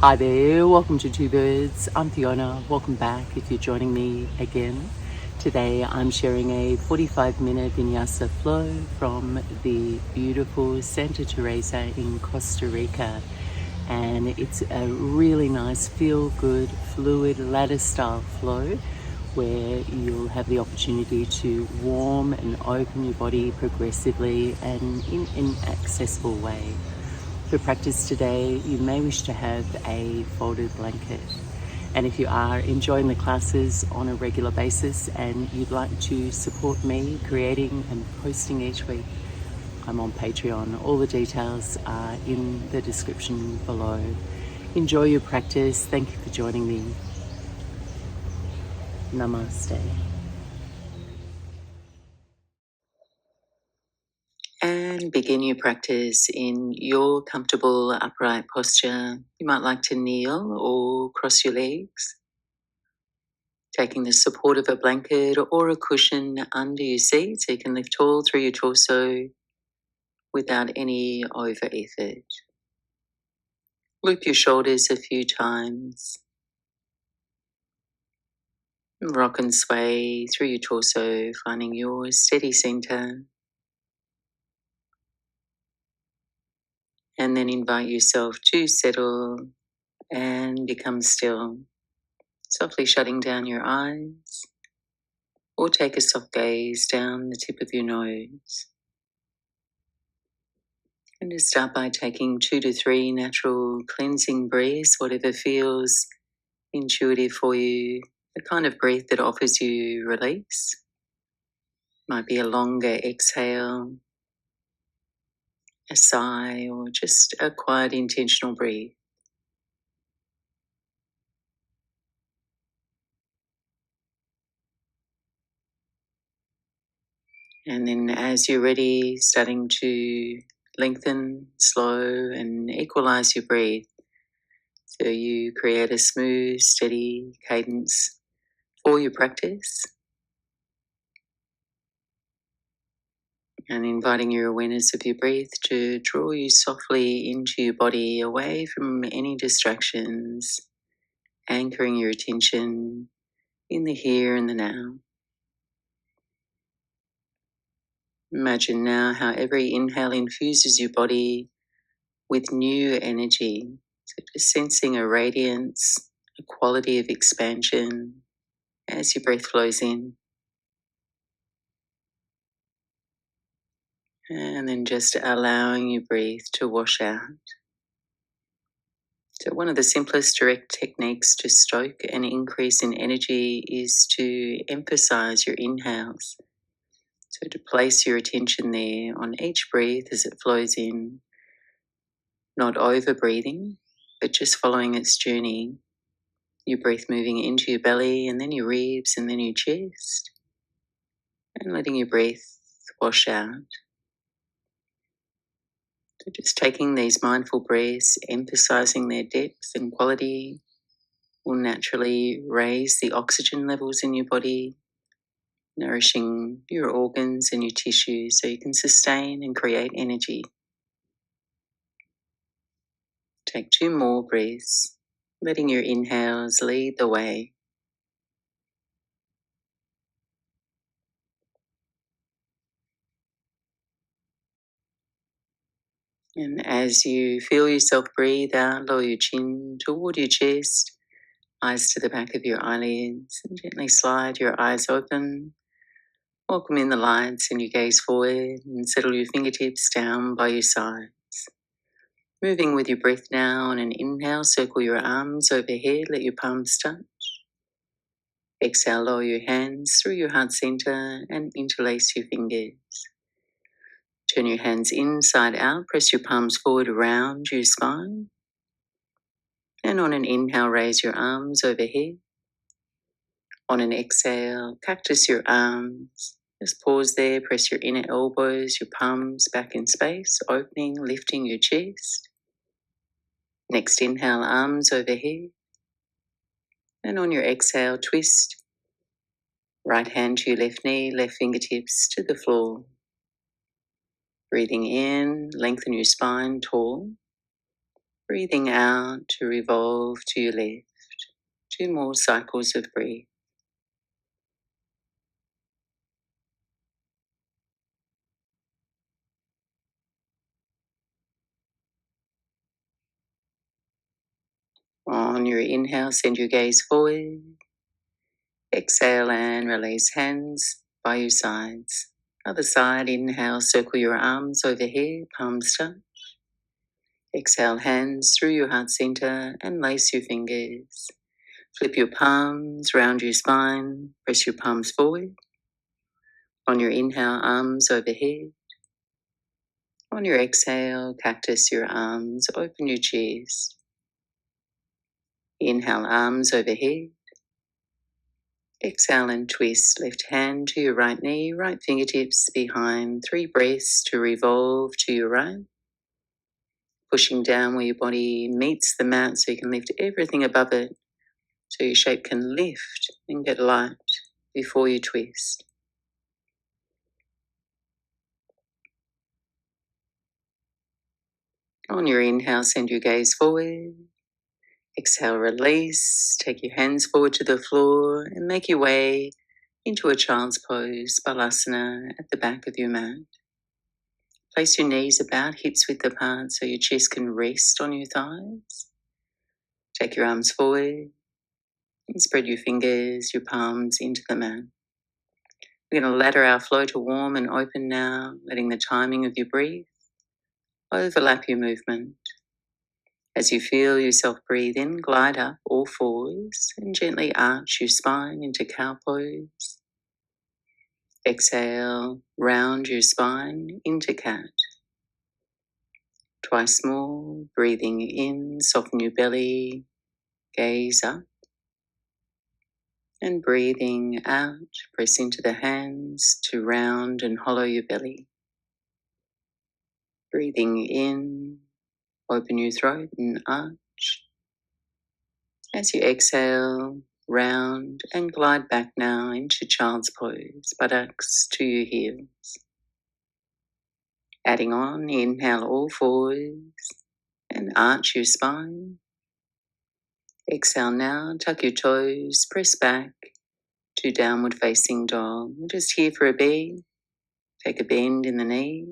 Hi there, welcome to Two Birds. I'm Fiona. Welcome back if you're joining me again. Today I'm sharing a 45-minute vinyasa flow from the beautiful Santa Teresa in Costa Rica. And it's a really nice, feel-good, fluid ladder-style flow where you'll have the opportunity to warm and open your body progressively and in an accessible way. For practice today, you may wish to have a folded blanket. And if you are enjoying the classes on a regular basis and you'd like to support me creating and posting each week, I'm on Patreon. All the details are in the description below. Enjoy your practice. Thank you for joining me. Namaste. And begin your practice in your comfortable upright posture. You might like to kneel or cross your legs, taking the support of a blanket or a cushion under your seat so you can lift tall through your torso without any over effort. Loop your shoulders a few times. Rock and sway through your torso, finding your steady center. And then invite yourself to settle and become still, softly shutting down your eyes, or take a soft gaze down the tip of your nose. And to start by taking 2 to 3 natural cleansing breaths, whatever feels intuitive for you, the kind of breath that offers you release. Might be a longer exhale, a sigh, or just a quiet intentional breath. And then as you're ready, starting to lengthen, slow, and equalize your breath. So you create a smooth, steady cadence for your practice. And inviting your awareness of your breath to draw you softly into your body, away from any distractions, anchoring your attention in the here and the now. Imagine now how every inhale infuses your body with new energy. So just sensing a radiance, a quality of expansion as your breath flows in. And then just allowing your breath to wash out. So one of the simplest direct techniques to stoke an increase in energy is to emphasize your inhales. So to place your attention there on each breath as it flows in, not over breathing, but just following its journey. Your breath moving into your belly and then your ribs and then your chest, and letting your breath wash out. So just taking these mindful breaths, emphasizing their depth and quality, will naturally raise the oxygen levels in your body, nourishing your organs and your tissues so you can sustain and create energy. Take 2 more breaths, letting your inhales lead the way. And as you feel yourself breathe out, lower your chin toward your chest, eyes to the back of your eyelids, and gently slide your eyes open. Welcome in the lights and you gaze forward and settle your fingertips down by your sides. Moving with your breath now, on an inhale, circle your arms overhead, let your palms touch. Exhale, lower your hands through your heart center and interlace your fingers. Turn your hands inside out, press your palms forward around your spine. And on an inhale, raise your arms overhead. On an exhale, cactus your arms. Just pause there, press your inner elbows, your palms back in space, opening, lifting your chest. Next inhale, arms overhead. And on your exhale, twist. Right hand to your left knee, left fingertips to the floor. Breathing in, lengthen your spine tall. Breathing out to revolve to your left. 2 more cycles of breath. On your inhale, send your gaze forward. Exhale and release, hands by your sides. Other side, inhale, circle your arms overhead, palms touch. Exhale, hands through your heart center and lace your fingers. Flip your palms round your spine, press your palms forward. On your inhale, arms overhead. On your exhale, cactus your arms, open your chest. Inhale, arms overhead. Exhale and twist. Left hand to your right knee, right fingertips behind. 3 breaths to revolve to your right. Pushing down where your body meets the mat so you can lift everything above it. So your shape can lift and get light before you twist. On your inhale, send your gaze forward. Exhale, release. Take your hands forward to the floor and make your way into a child's pose, balasana, at the back of your mat. Place your knees about hips width apart so your chest can rest on your thighs. Take your arms forward and spread your fingers, your palms into the mat. We're going to ladder our flow to warm and open now, letting the timing of your breath overlap your movement. As you feel yourself breathe in, glide up all fours and gently arch your spine into cow pose. Exhale, round your spine into cat. Twice more, breathing in, soften your belly, gaze up. And breathing out, press into the hands to round and hollow your belly. Breathing in, open your throat and arch. As you exhale, round and glide back now into child's pose, buttocks to your heels. Adding on, inhale all fours and arch your spine. Exhale now, tuck your toes, press back to downward facing dog. Just here for a beat. Take a bend in the knees.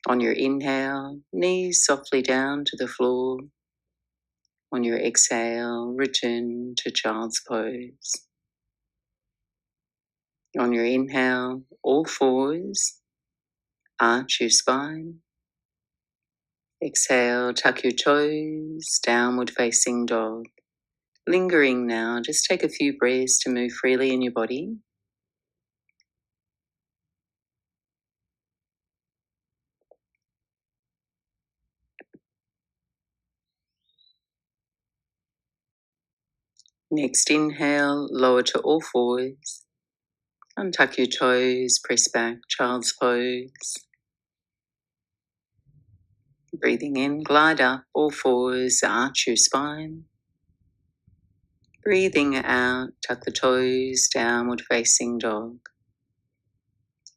On your inhale, knees softly down to the floor. On your exhale, return to child's pose. On your inhale, all fours, arch your spine. Exhale, tuck your toes, downward facing dog. Lingering now, just take a few breaths to move freely in your body. Next inhale, lower to all fours. Untuck your toes, press back, child's pose. Breathing in, glide up, all fours, arch your spine. Breathing out, tuck the toes, downward facing dog.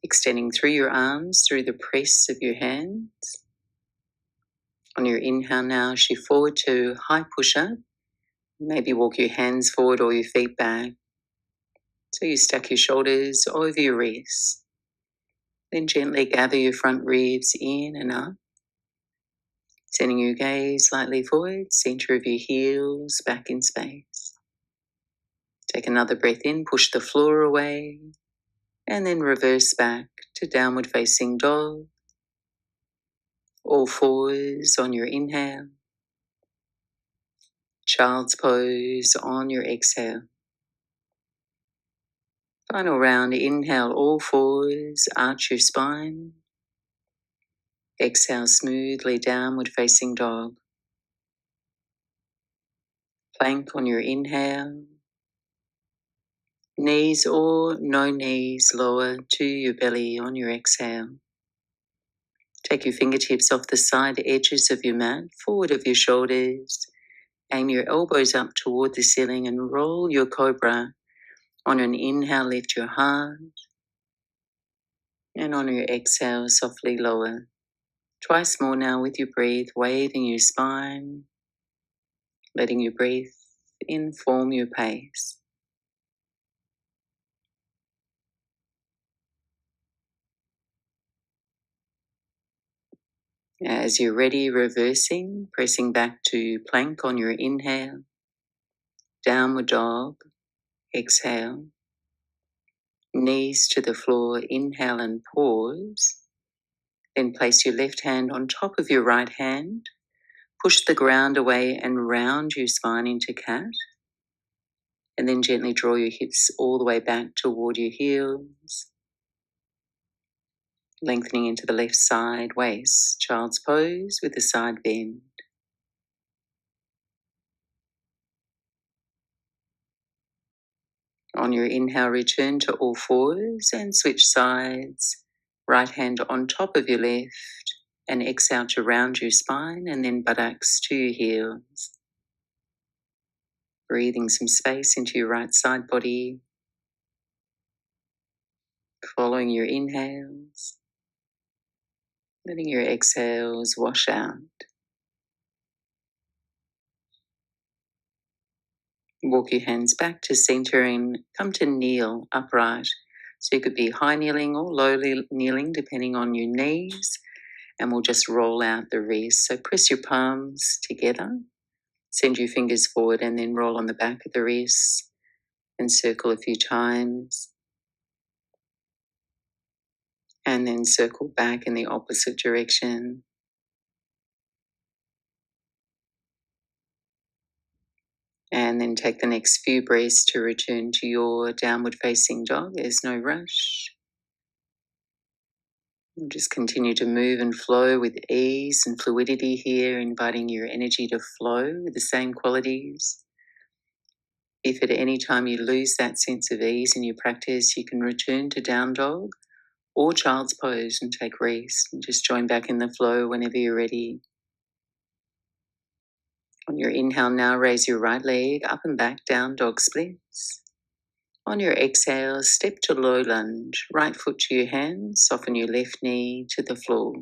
Extending through your arms, through the press of your hands. On your inhale now, shift forward to high push-up. Maybe walk your hands forward or your feet back. So you stack your shoulders over your wrists. Then gently gather your front ribs in and up. Sending your gaze slightly forward, center of your heels back in space. Take another breath in, push the floor away, and then reverse back to downward facing dog. All fours on your inhale. Child's pose on your exhale. Final round, inhale all fours, arch your spine. Exhale smoothly, downward facing dog. Plank on your inhale. Knees or no knees lower to your belly on your exhale. Take your fingertips off the side edges of your mat, forward of your shoulders. Aim your elbows up toward the ceiling and roll your cobra. On an inhale, lift your heart. And on your exhale, softly lower. Twice more now with your breath, waving your spine, letting your breath inform your pace. As you're ready, reversing, pressing back to plank on your inhale, downward dog, exhale, knees to the floor, inhale and pause. Then place your left hand on top of your right hand, push the ground away and round your spine into cat. And then gently draw your hips all the way back toward your heels, lengthening into the left side waist, child's pose with the side bend. On your inhale, return to all fours and switch sides. Right hand on top of your left, and exhale to round your spine, and then buttocks to your heels. Breathing some space into your right side body, following your inhales, letting your exhales wash out. Walk your hands back to center and come to kneel upright. So you could be high kneeling or lowly kneeling depending on your knees. And we'll just roll out the wrists. So press your palms together, send your fingers forward and then roll on the back of the wrists and circle a few times. And then circle back in the opposite direction. And then take the next few breaths to return to your downward facing dog. There's no rush. And just continue to move and flow with ease and fluidity here, inviting your energy to flow with the same qualities. If at any time you lose that sense of ease in your practice, you can return to down dog or child's pose and take rest and just join back in the flow whenever you're ready. On your inhale now, raise your right leg up and back, down dog splits. On your exhale, step to low lunge, right foot to your hands, soften your left knee to the floor.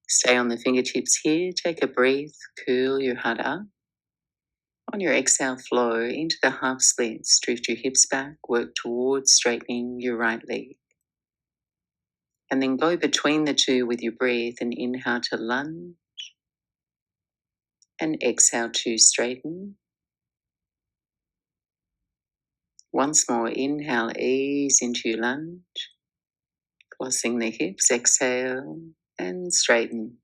Stay on the fingertips here, take a breath, curl your heart up. On your exhale, flow into the half splits, drift your hips back, work towards straightening your right leg. And then go between the two with your breath and inhale to lunge and exhale to straighten. Once more, inhale, ease into your lunge, crossing the hips, exhale and straighten.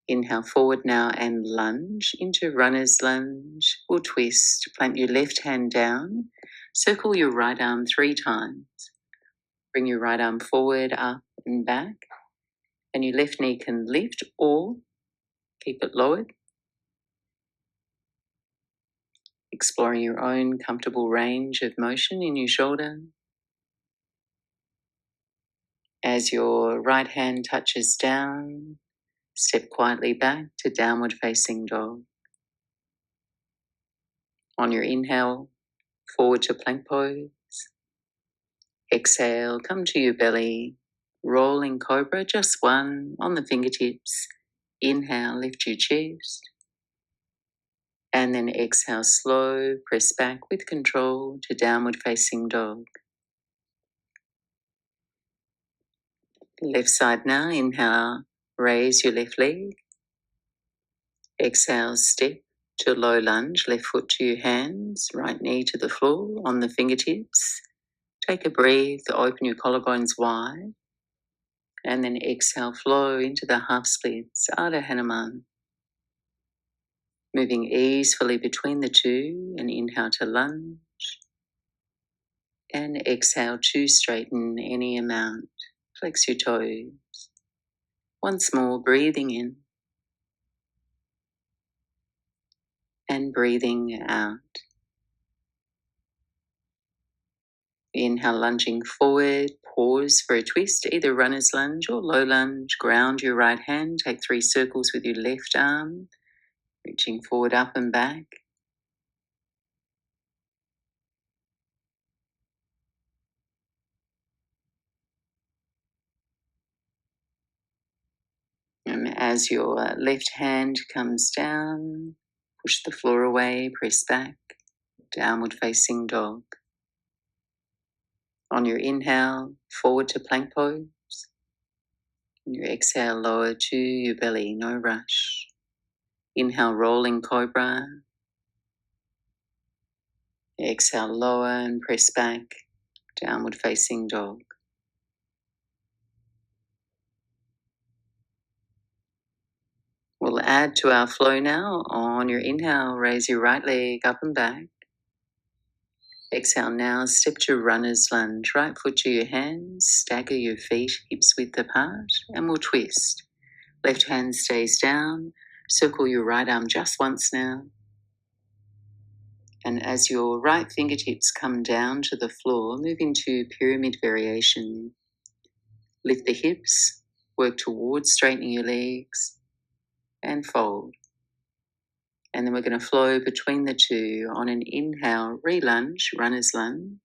Inhale forward now and lunge into runner's lunge or twist. Plant your left hand down, circle your right arm 3 times. Bring your right arm forward, up and back, and your left knee can lift or keep it lowered. Exploring your own comfortable range of motion in your shoulder. As your right hand touches down, step quietly back to downward facing dog. On your inhale, forward to plank pose. Exhale, come to your belly, rolling cobra, just one on the fingertips. Inhale, lift your chest. And then exhale, slow, press back with control to downward facing dog. Left side now, inhale, raise your left leg. Exhale, step to low lunge, left foot to your hands, right knee to the floor on the fingertips. Take a breath, open your collarbones wide. And then exhale, flow into the half splits, Ardha Hanuman. Moving easefully between the two and inhale to lunge. And exhale to straighten any amount. Flex your toes. Once more, breathing in and breathing out. Inhale, lunging forward, pause for a twist, either runner's lunge or low lunge. Ground your right hand, take 3 circles with your left arm, reaching forward, up and back. And as your left hand comes down, push the floor away, press back, downward facing dog. On your inhale, forward to plank pose. On your exhale, lower to your belly, no rush. Inhale, rolling cobra. Exhale, lower and press back, downward facing dog. We'll add to our flow now. On your inhale, raise your right leg up and back. Exhale now, step to runner's lunge. Right foot to your hands, stagger your feet, hips width apart, and we'll twist. Left hand stays down, circle your right arm just once now. And as your right fingertips come down to the floor, move into pyramid variation. Lift the hips, work towards straightening your legs, and fold. And then we're going to flow between the two. On an inhale, re-lunge, runner's lunge.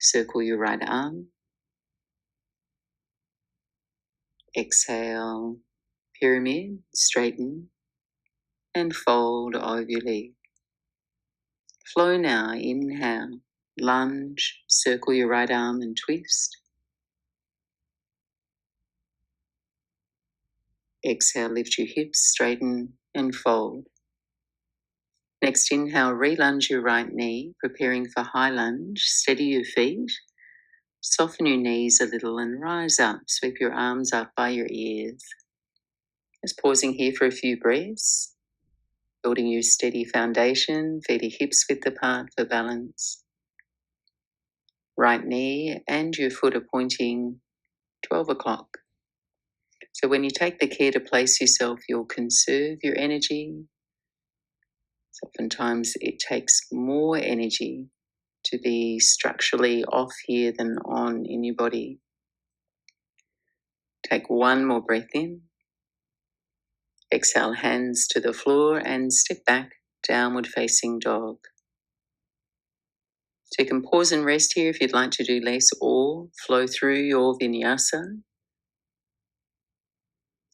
Circle your right arm. Exhale, pyramid, straighten, and fold over your leg. Flow now, inhale, lunge, circle your right arm and twist. Exhale, lift your hips, straighten, and fold. Next inhale, re-lunge your right knee, preparing for high lunge. Steady your feet, soften your knees a little and rise up. Sweep your arms up by your ears. Just pausing here for a few breaths. Building your steady foundation, feet are hips width apart for balance. Right knee and your foot are pointing 12 o'clock. So when you take the care to place yourself, you'll conserve your energy. So oftentimes it takes more energy to be structurally off here than on in your body. Take one more breath in. Exhale, hands to the floor and step back, downward facing dog. So you can pause and rest here if you'd like to do less or flow through your vinyasa.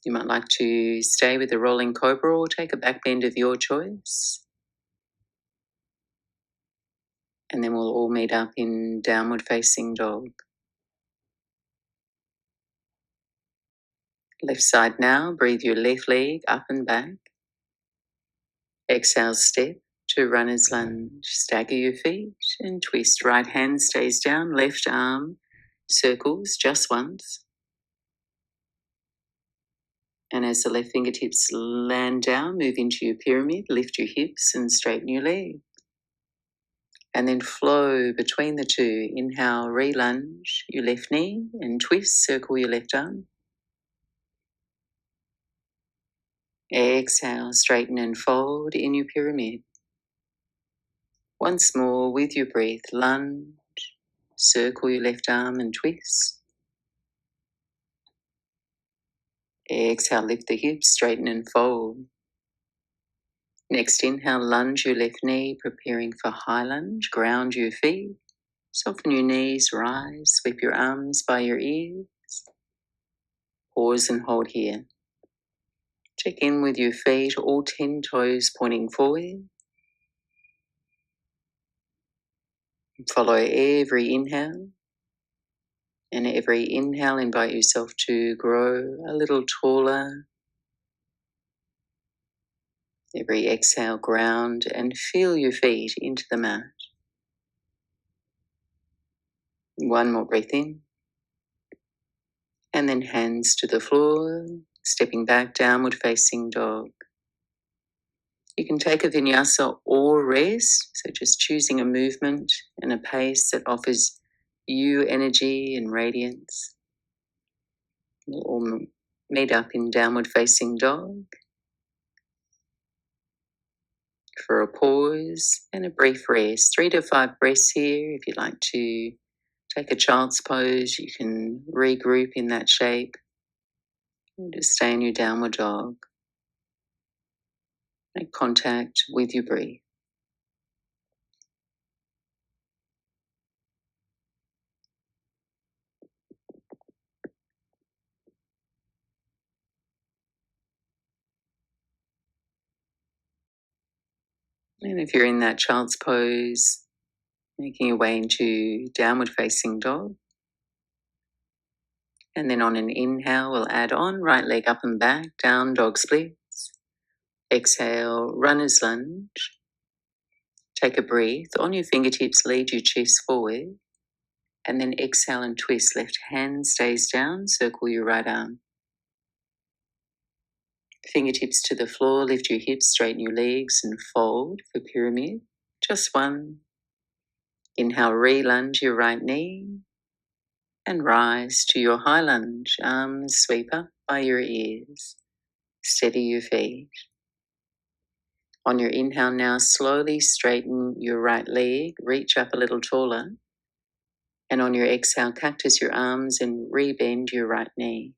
You might like to stay with the rolling cobra or take a back bend of your choice. And then we'll all meet up in downward facing dog. Left side now, breathe your left leg up and back. Exhale, step to runner's lunge. Stagger your feet and twist. Right hand stays down, left arm circles just once. And as the left fingertips land down, move into your pyramid, lift your hips and straighten your legs. And then flow between the two. Inhale, re-lunge your left knee and twist, circle your left arm. Exhale, straighten and fold in your pyramid. Once more with your breath, lunge, circle your left arm and twist. Exhale, lift the hips, straighten and fold. Next inhale, lunge your left knee, preparing for high lunge. Ground your feet, soften your knees, rise, sweep your arms by your ears. Pause and hold here. Check in with your feet, all 10 toes pointing forward. Follow every inhale. And every inhale, invite yourself to grow a little taller. Every exhale, ground and feel your feet into the mat. One more breath in. And then hands to the floor, stepping back, downward facing dog. You can take a vinyasa or rest, so just choosing a movement and a pace that offers you energy and radiance. We'll all meet up in downward facing dog for a pause and a brief rest. 3 to 5 breaths here. If you'd like to take a child's pose, you can regroup in that shape. Just stay in your downward dog. Make contact with your breath. And if you're in that child's pose, making your way into downward facing dog. And then on an inhale, we'll add on right leg up and back, down dog splits. Exhale, runner's lunge. Take a breath. On your fingertips, lead your chest forward. And then exhale and twist. Left hand stays down, circle your right arm. Fingertips to the floor, lift your hips, straighten your legs and fold for pyramid. Just one. Inhale, re-lunge your right knee and rise to your high lunge. Arms sweep up by your ears. Steady your feet. On your inhale now, slowly straighten your right leg, reach up a little taller. And on your exhale, cactus your arms and re-bend your right knee.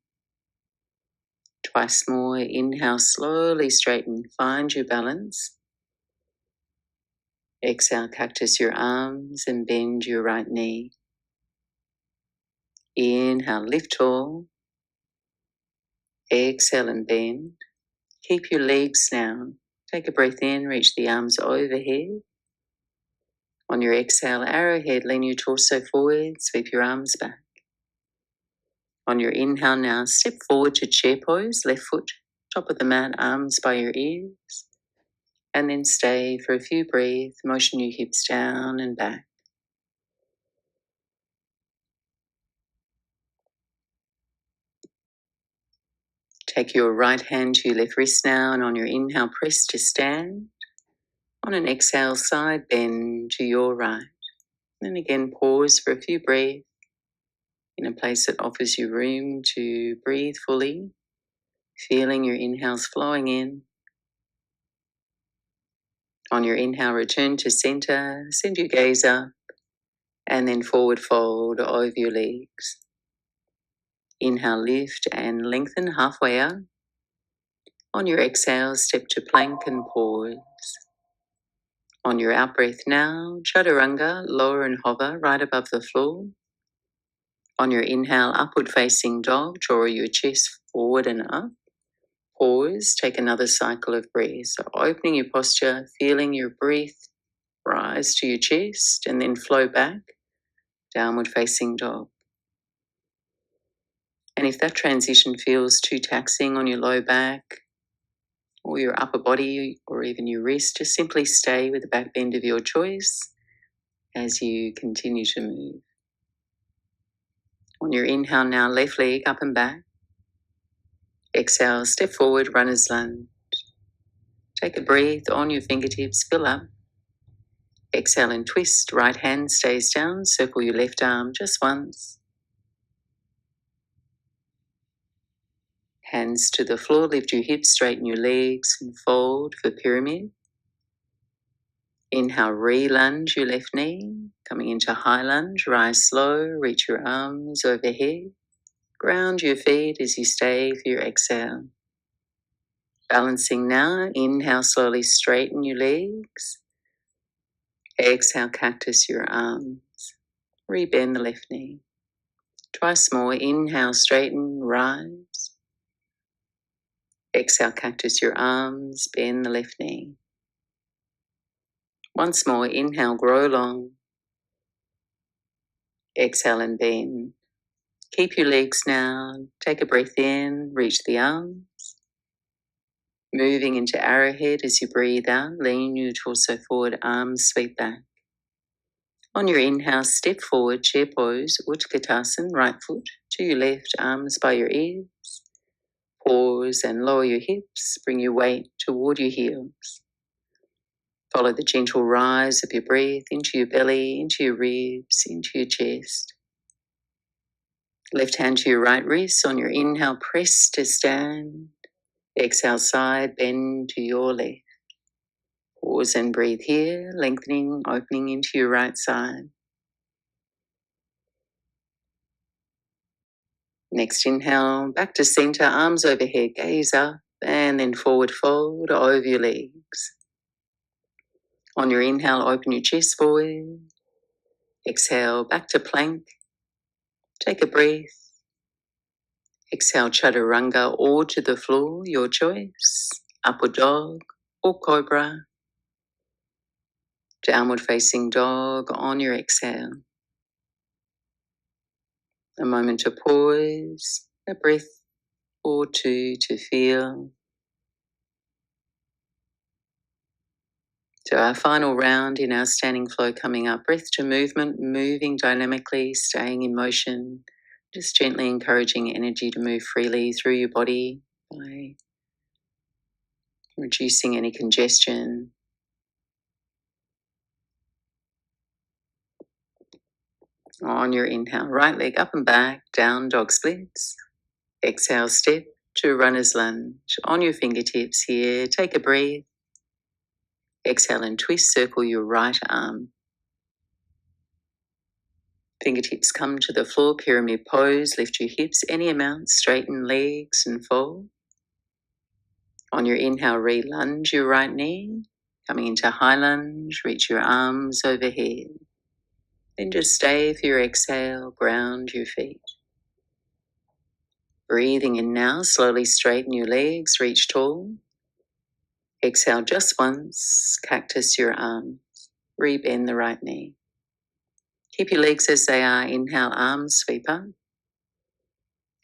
Twice more. Inhale, slowly straighten, find your balance. Exhale, cactus your arms and bend your right knee. Inhale, lift tall. Exhale and bend. Keep your legs now. Take a breath in, reach the arms overhead. On your exhale, arrowhead, lean your torso forward, sweep your arms back. On your inhale now, step forward to chair pose, left foot, top of the mat, arms by your ears. And then stay for a few breaths, motion your hips down and back. Take your right hand to your left wrist now, and on your inhale, press to stand. On an exhale, side bend to your right. And again, pause for a few breaths in a place that offers you room to breathe fully, feeling your inhales flowing in. On your inhale, return to center, send your gaze up, and then forward fold over your legs. Inhale, lift and lengthen halfway up. On your exhale, step to plank and pause. On your out breath now, chaturanga, lower and hover right above the floor. On your inhale, upward facing dog, draw your chest forward and up. Pause, take another cycle of breath. So opening your posture, feeling your breath rise to your chest and then flow back, downward facing dog. And if that transition feels too taxing on your low back or your upper body or even your wrist, just simply stay with the back bend of your choice as you continue to move. On your inhale now, left leg up and back. Exhale, step forward, runner's lunge. Take a breath on your fingertips, fill up. Exhale and twist, right hand stays down, circle your left arm just once. Hands to the floor, lift your hips, straighten your legs and fold for pyramid. Inhale, re-lunge your left knee, coming into high lunge, rise slow, reach your arms overhead. Ground your feet as you stay for your exhale. Balancing now, inhale, slowly straighten your legs. Exhale, cactus your arms. Rebend the left knee. Twice more, inhale, straighten, rise. Exhale, cactus your arms, bend the left knee. Once more, inhale, grow long. Exhale and bend. Keep your legs now. Take a breath in, reach the arms. Moving into arrowhead as you breathe out, lean your torso forward, arms sweep back. On your inhale, step forward, chair pose, Utkatasana, right foot to your left, arms by your ears. Pause and lower your hips, bring your weight toward your heels. Follow the gentle rise of your breath into your belly, into your ribs, into your chest. Left hand to your right wrist. On your inhale, press to stand. Exhale, side bend to your left. Pause and breathe here, lengthening, opening into your right side. Next inhale, back to center, arms overhead, gaze up, and then forward fold over your legs. On your inhale, open your chest forward. Exhale, back to plank. Take a breath. Exhale, chaturanga, or to the floor, your choice. Upward dog or cobra. Downward facing dog on your exhale. A moment to pause, a breath or two to feel. To our final round in our standing flow coming up, breath to movement, moving dynamically, staying in motion, just gently encouraging energy to move freely through your body by reducing any congestion. On your inhale, right leg up and back, down dog splits. Exhale, step to runner's lunge. On your fingertips here, take a breath. Exhale and twist, circle your right arm. Fingertips come to the floor, pyramid pose, lift your hips any amount, straighten legs and fold. On your inhale, re-lunge your right knee. Coming into high lunge, reach your arms overhead. Then just stay for your exhale, ground your feet. Breathing in now, slowly straighten your legs, reach tall. Exhale just once, cactus your arms, rebend the right knee. Keep your legs as they are, inhale, arms sweep up.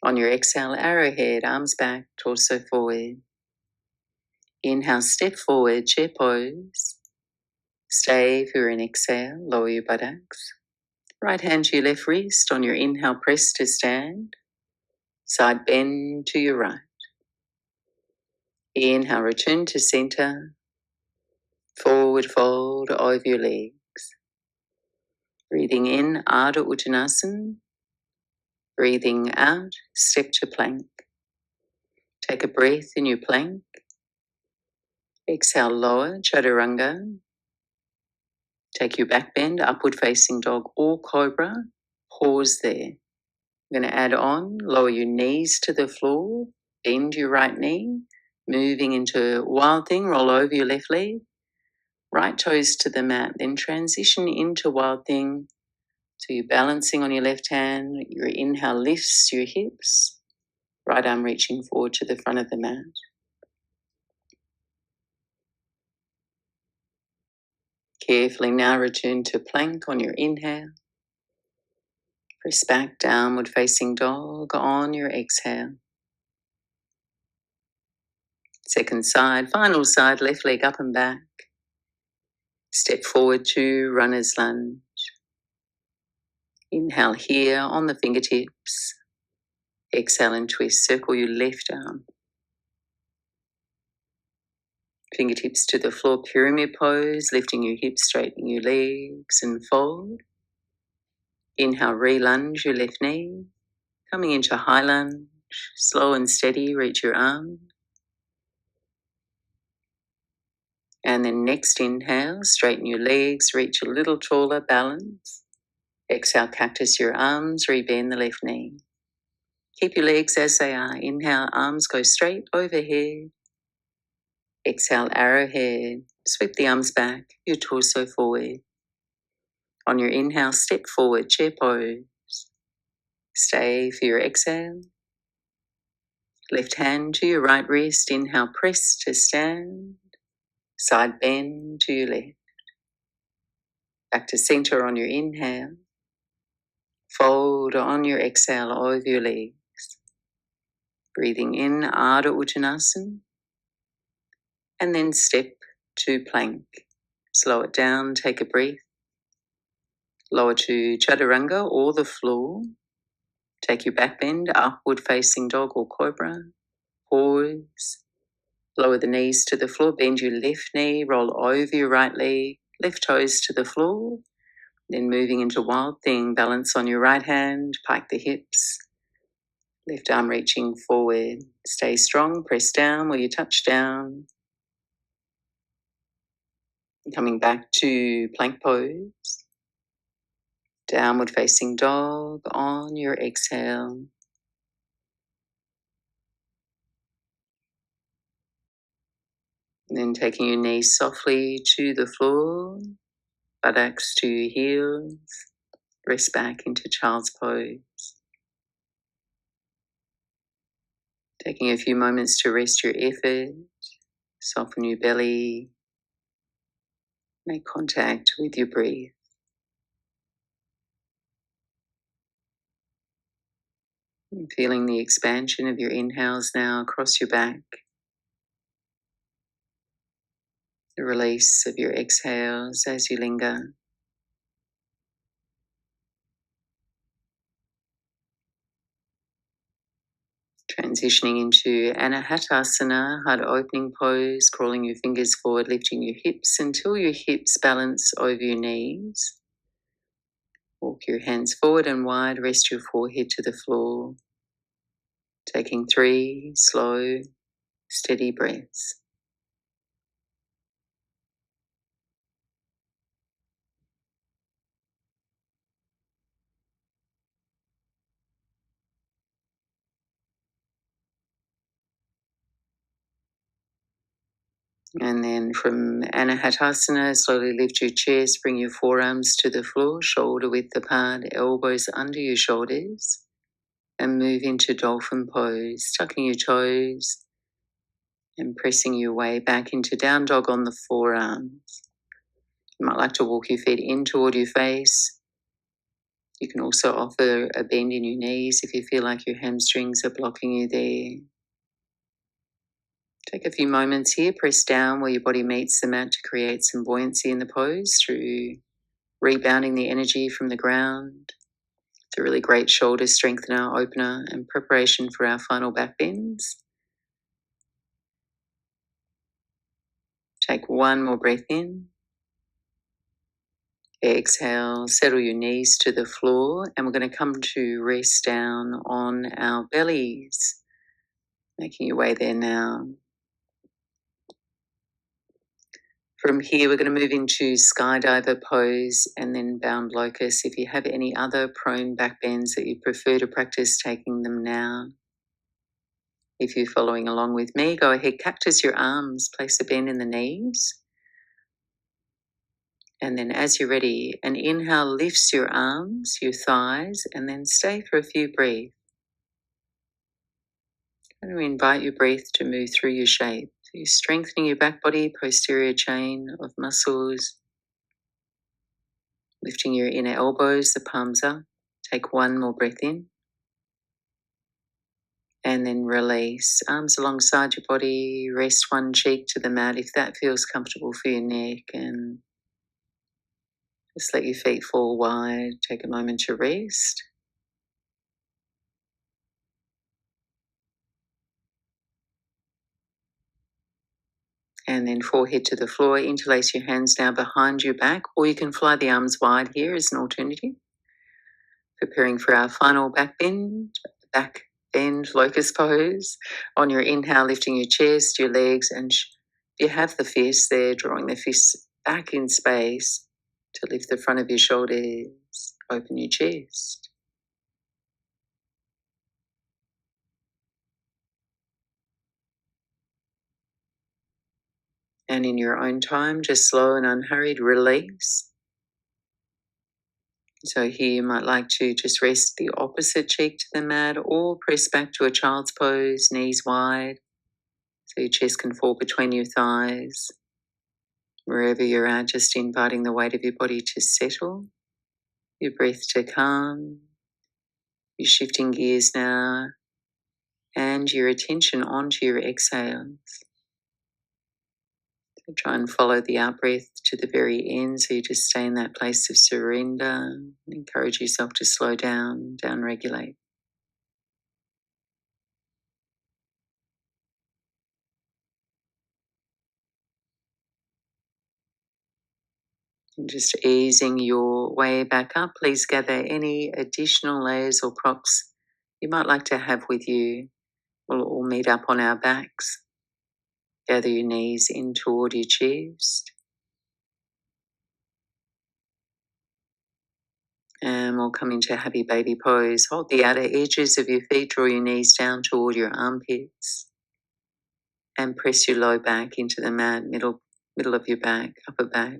On your exhale, arrowhead, arms back, torso forward. Inhale, step forward, chair pose. Stay for an exhale, lower your buttocks. Right hand to your left wrist. On your inhale, press to stand. Side bend to your right. Inhale, return to center. Forward fold over your legs. Breathing in, Ardha Uttanasana. Breathing out, step to plank. Take a breath in your plank. Exhale, lower, chaturanga. Take your back bend, upward facing dog or cobra. Pause there. I'm going to add on, lower your knees to the floor, bend your right knee, moving into wild thing, roll over your left leg, right toes to the mat, then transition into wild thing. So you're balancing on your left hand, your inhale lifts your hips, right arm reaching forward to the front of the mat. Carefully now return to plank on your inhale. Press back, downward facing dog on your exhale. Second side, final side, left leg up and back. Step forward to runner's lunge. Inhale here on the fingertips. Exhale and twist, circle your left arm. Fingertips to the floor, pyramid pose, lifting your hips, straightening your legs and fold. Inhale, re-lunge your left knee. Coming into high lunge, slow and steady, reach your arm. And then next inhale, straighten your legs, reach a little taller, balance. Exhale, cactus your arms, rebend the left knee. Keep your legs as they are. Inhale, arms go straight overhead. Exhale, arrowhead. Sweep the arms back, your torso forward. On your inhale, step forward, chair pose. Stay for your exhale. Left hand to your right wrist. Inhale, press to stand. Side bend to your left. Back to center on your inhale. Fold on your exhale over your legs. Breathing in, Ardha Uttanasana. And then step to plank. Slow it down, take a breath. Lower to chaturanga or the floor. Take your back bend, upward facing dog or cobra. Pause. Lower the knees to the floor, bend your left knee, roll over your right leg, left toes to the floor. Then moving into wild thing, balance on your right hand, pike the hips. Left arm reaching forward. Stay strong, press down where you touch down. Coming back to plank pose. Downward facing dog on your exhale. And then taking your knees softly to the floor, buttocks to your heels, rest back into child's pose. Taking a few moments to rest your effort, soften your belly. Make contact with your breath. And feeling the expansion of your inhales now across your back. The release of your exhales as you linger. Transitioning into Anahatasana, heart opening pose, crawling your fingers forward, lifting your hips until your hips balance over your knees. Walk your hands forward and wide, rest your forehead to the floor. Taking 3 slow, steady breaths. And then from Anahatasana, slowly lift your chest, bring your forearms to the floor, shoulder width apart, elbows under your shoulders, and move into dolphin pose, tucking your toes and pressing your way back into down dog on the forearms. You might like to walk your feet in toward your face. You can also offer a bend in your knees if you feel like your hamstrings are blocking you there. Take a few moments here, press down where your body meets the mat to create some buoyancy in the pose through rebounding the energy from the ground. It's a really great shoulder strengthener, opener, and preparation for our final back bends. Take one more breath in. Exhale, settle your knees to the floor, and we're going to come to rest down on our bellies. Making your way there now. From here, we're going to move into skydiver pose and then bound locust. If you have any other prone back bends that you prefer to practice, taking them now. If you're following along with me, go ahead, cactus your arms, place a bend in the knees. And then as you're ready, an inhale lifts your arms, your thighs, and then stay for a few breaths. I'm going to invite your breath to move through your shape. So you're strengthening your back body, posterior chain of muscles. Lifting your inner elbows, the palms up. Take one more breath in. And then release. Arms alongside your body. Rest one cheek to the mat if that feels comfortable for your neck. And just let your feet fall wide. Take a moment to rest. And then forehead to the floor. Interlace your hands now behind your back, or you can fly the arms wide here as an alternative. Preparing for our final back bend locust pose. On your inhale, lifting your chest, your legs, and you have the fists there, drawing the fists back in space to lift the front of your shoulders, open your chest. And in your own time, just slow and unhurried release. So here you might like to just rest the opposite cheek to the mat or press back to a child's pose, knees wide, so your chest can fall between your thighs. Wherever you're at, just inviting the weight of your body to settle, your breath to calm. You're shifting gears now and your attention onto your exhales. So try and follow the out breath to the very end, so you just stay in that place of surrender. Encourage yourself to slow down, down-regulate. And just easing your way back up, please gather any additional layers or props you might like to have with you. We'll all meet up on our backs. Gather your knees in toward your chest. And we'll come into happy baby pose. Hold the outer edges of your feet, draw your knees down toward your armpits. And press your low back into the mat, middle of your back, upper back.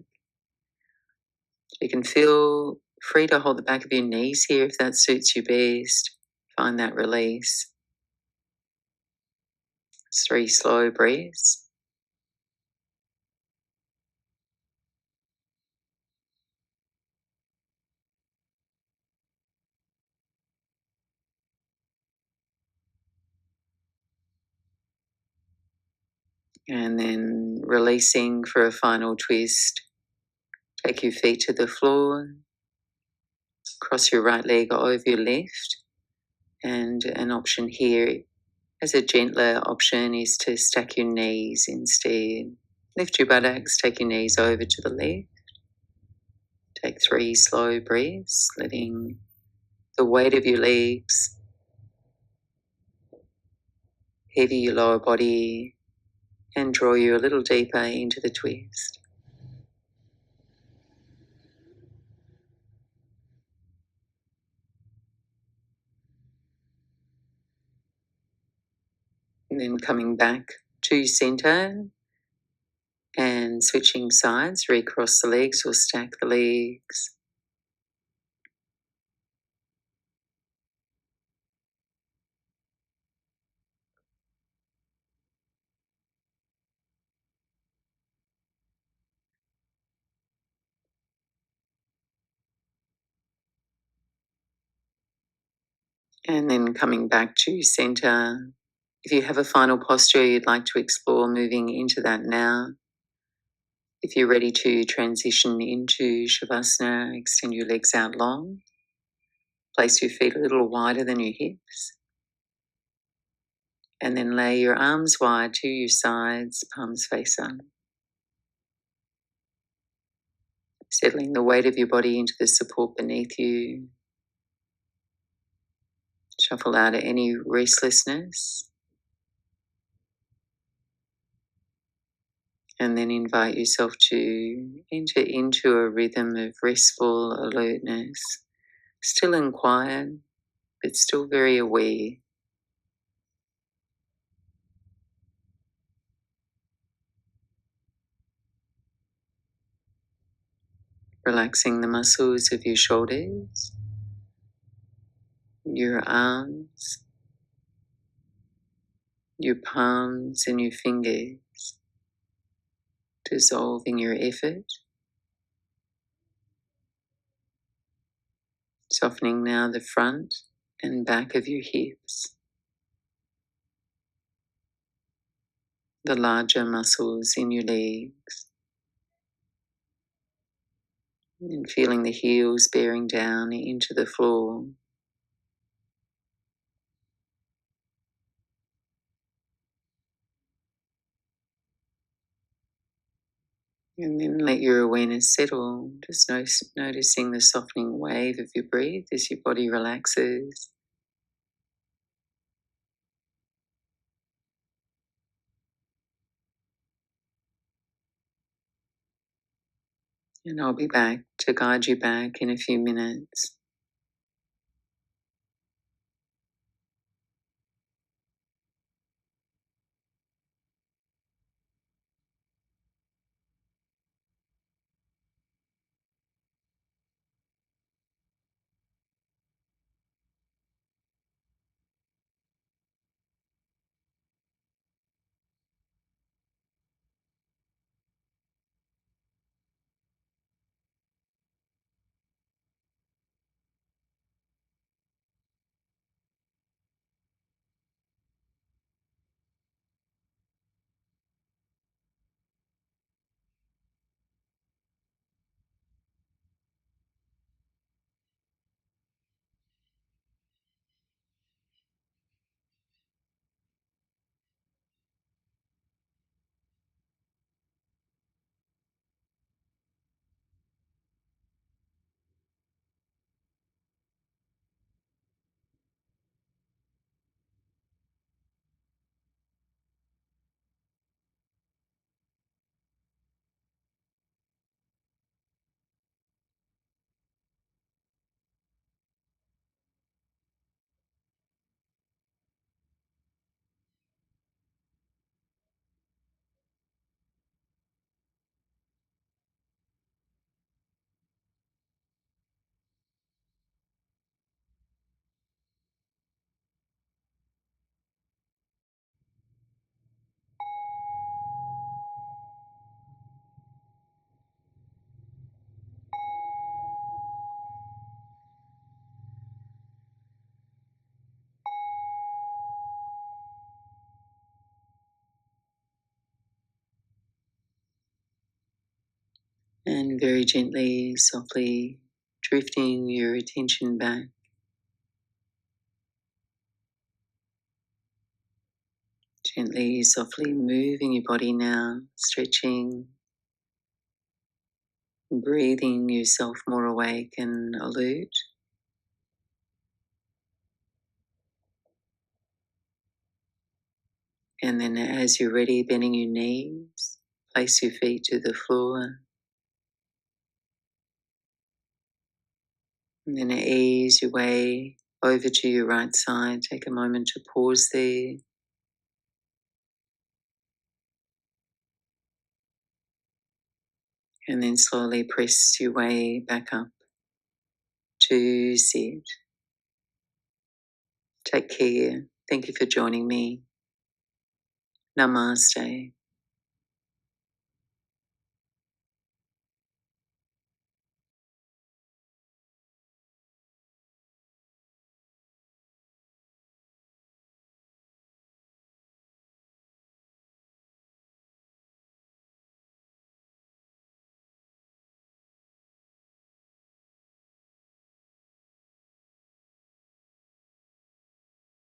You can feel free to hold the back of your knees here if that suits you best. Find that release. 3 slow breaths. And then releasing for a final twist. Take your feet to the floor. Cross your right leg over your left. And an option here, as a gentler option, is to stack your knees instead. Lift your buttocks, take your knees over to the left. Take 3 slow breaths, letting the weight of your legs heavy your lower body and draw you a little deeper into the twist. And then coming back to center and switching sides, recross the legs or stack the legs. And then coming back to center. If you have a final posture you'd like to explore, moving into that now. If you're ready to transition into Shavasana, extend your legs out long. Place your feet a little wider than your hips. And then lay your arms wide to your sides, palms face up. Settling the weight of your body into the support beneath you. Shuffle out any restlessness. And then invite yourself to enter into a rhythm of restful alertness. Still and quiet, but still very aware. Relaxing the muscles of your shoulders, your arms, your palms and your fingers. Dissolving your effort. Softening now the front and back of your hips. The larger muscles in your legs. And feeling the heels bearing down into the floor. And then let your awareness settle, just noticing the softening wave of your breath as your body relaxes. And I'll be back to guide you back in a few minutes. And very gently, softly drifting your attention back. Gently, softly moving your body now, stretching, breathing yourself more awake and alert. And then as you're ready, bending your knees, place your feet to the floor. And then ease your way over to your right side. Take a moment to pause there. And then slowly press your way back up to sit. Take care. Thank you for joining me. Namaste.